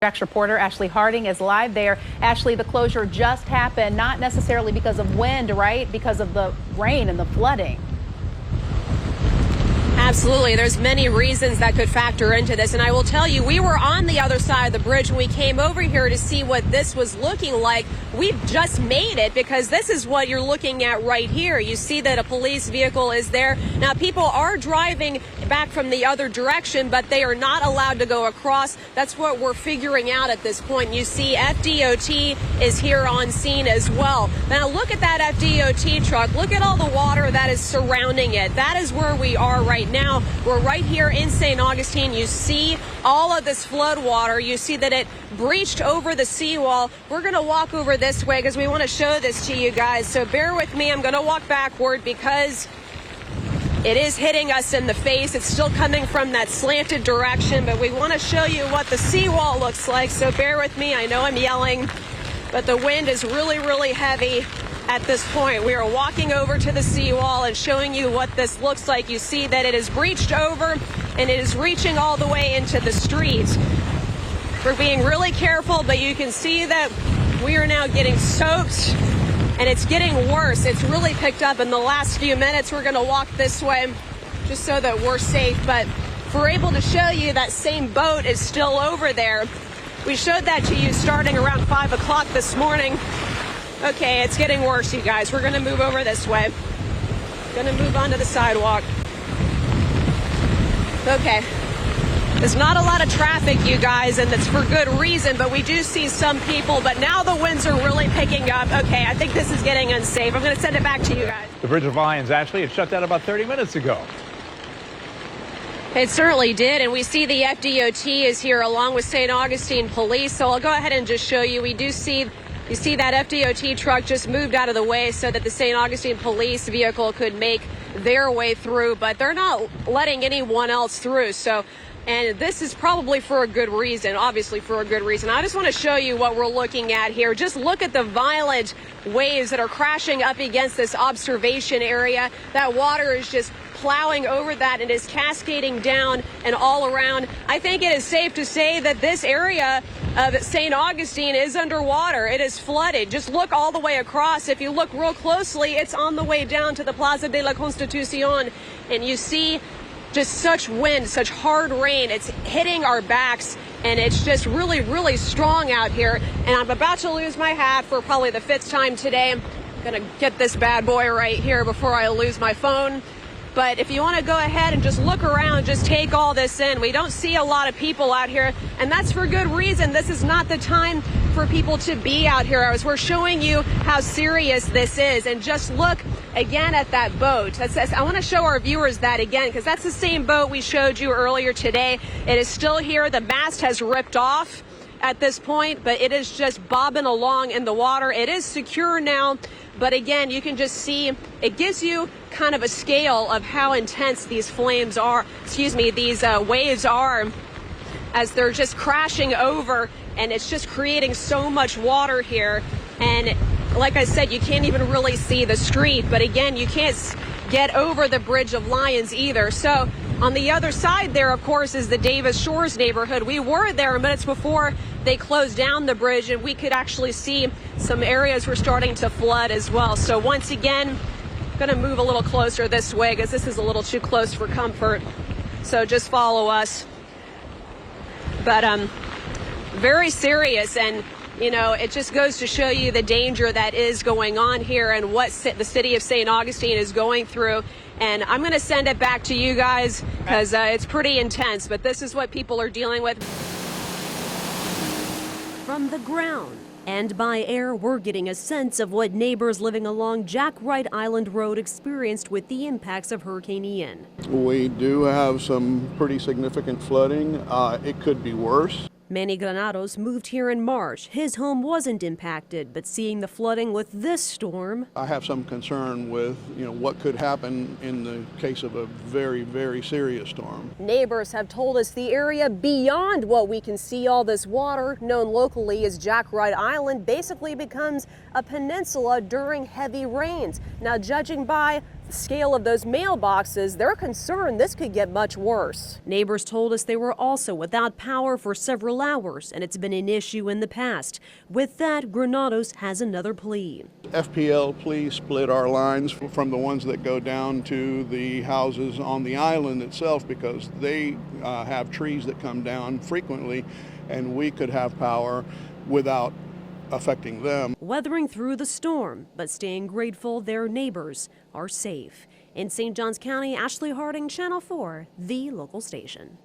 Jax reporter Ashley Harding is live there. Ashley, the closure just happened, not necessarily because of wind, right? Because of the rain and the flooding. Absolutely. There's many reasons that could factor into this. And I will tell you, we were on the other side of the bridge when we came over here to see what this was looking like. We've just made it because this is what you're looking at right here. You see that a police vehicle is there. Now, people are driving back from the other direction, but they are not allowed to go across. That's what we're figuring out at this point. You see FDOT is here on scene as well. Now, look at that FDOT truck. Look at all the water that is surrounding it. That is where we are right now. We're right here in St. Augustine. You see all of this flood water. You see that it breached over the seawall. We're going to walk over this way because we want to show this to you guys. So bear with me. I'm going to walk backward because it is hitting us in the face. It's still coming from that slanted direction, but we want to show you what the seawall looks like. So bear with me. I know I'm yelling, but the wind is really, really heavy. At this point, we are walking over to the seawall and showing you what this looks like. You see that it is breached over and it is reaching all the way into the street. We're being really careful, but you can see that we are now getting soaked and it's getting worse. It's really picked up in the last few minutes. We're going to walk this way just so that we're safe, but we're able to show you that same boat is still over there. We showed that to you starting around 5 o'clock this morning. Okay, it's getting worse, you guys. We're going to move over this way. Going to move onto the sidewalk. Okay. There's not a lot of traffic, you guys, and it's for good reason, but we do see some people. But now the winds are really picking up. Okay, I think this is getting unsafe. I'm going to send it back to you guys. The Bridge of Lions, Ashley, it shut down about 30 minutes ago. It certainly did, and we see the FDOT is here along with St. Augustine Police. So I'll go ahead and just show you. You see that FDOT truck just moved out of the way so that the St. Augustine police vehicle could make their way through, but they're not letting anyone else through. And this is probably for a good reason, obviously for a good reason. I just want to show you what we're looking at here. Just look at the violent waves that are crashing up against this observation area. That water is just plowing over that and is cascading down and all around. I think it is safe to say that this area of St. Augustine is underwater. It is flooded. Just look all the way across. If you look real closely, it's on the way down to the Plaza de la Constitucion, and you see just such wind, such hard rain. It's hitting our backs, and it's just really, really strong out here. And I'm about to lose my hat for probably the 5th time today. I'm gonna get this bad boy right here before I lose my phone. But if you want to go ahead and just look around, just take all this in. We don't see a lot of people out here, and that's for good reason. This is not the time for people to be out here. As we're showing you how serious this is, and just look again at that boat. I want to show our viewers that again, because that's the same boat we showed you earlier today. It is still here. The mast has ripped off at this point, but it is just bobbing along in the water. It is secure now, but again, you can just see it gives you kind of a scale of how intense these flames are, these waves are, as they're just crashing over, and it's just creating so much water here. And like I said, you can't even really see the street, but again, you can't get over the Bridge of Lions either. So on the other side there, of course, is the Davis Shores neighborhood. We were there minutes before they closed down the bridge, and we could actually see some areas were starting to flood as well. So once again, I'm going to move a little closer this way because this is a little too close for comfort. So just follow us. But very serious, and you know, it just goes to show you the danger that is going on here and what the city of St. Augustine is going through. And I'm going to send it back to you guys because it's pretty intense, but this is what people are dealing with. From the ground and by air, we're getting a sense of what neighbors living along Jack Wright Island Road experienced with the impacts of Hurricane Ian. We do have some pretty significant flooding. It could be worse. Manny Granados moved here in March. His home wasn't impacted, but seeing the flooding with this storm, I have some concern with, what could happen in the case of a very, very serious storm. Neighbors have told us the area beyond what we can see, all this water, known locally as Jack Wright Island, basically becomes a peninsula during heavy rains. Now, judging by scale of those mailboxes, they're concerned this could get much worse. Neighbors told us they were also without power for several hours, and it's been an issue in the past. With that, Granados has another plea. FPL, please split our lines from the ones that go down to the houses on the island itself, because they have trees that come down frequently, and we could have power without affecting them. Weathering through the storm, but staying grateful their neighbors are safe. In St. Johns County, Ashley Harding, Channel 4, the local station.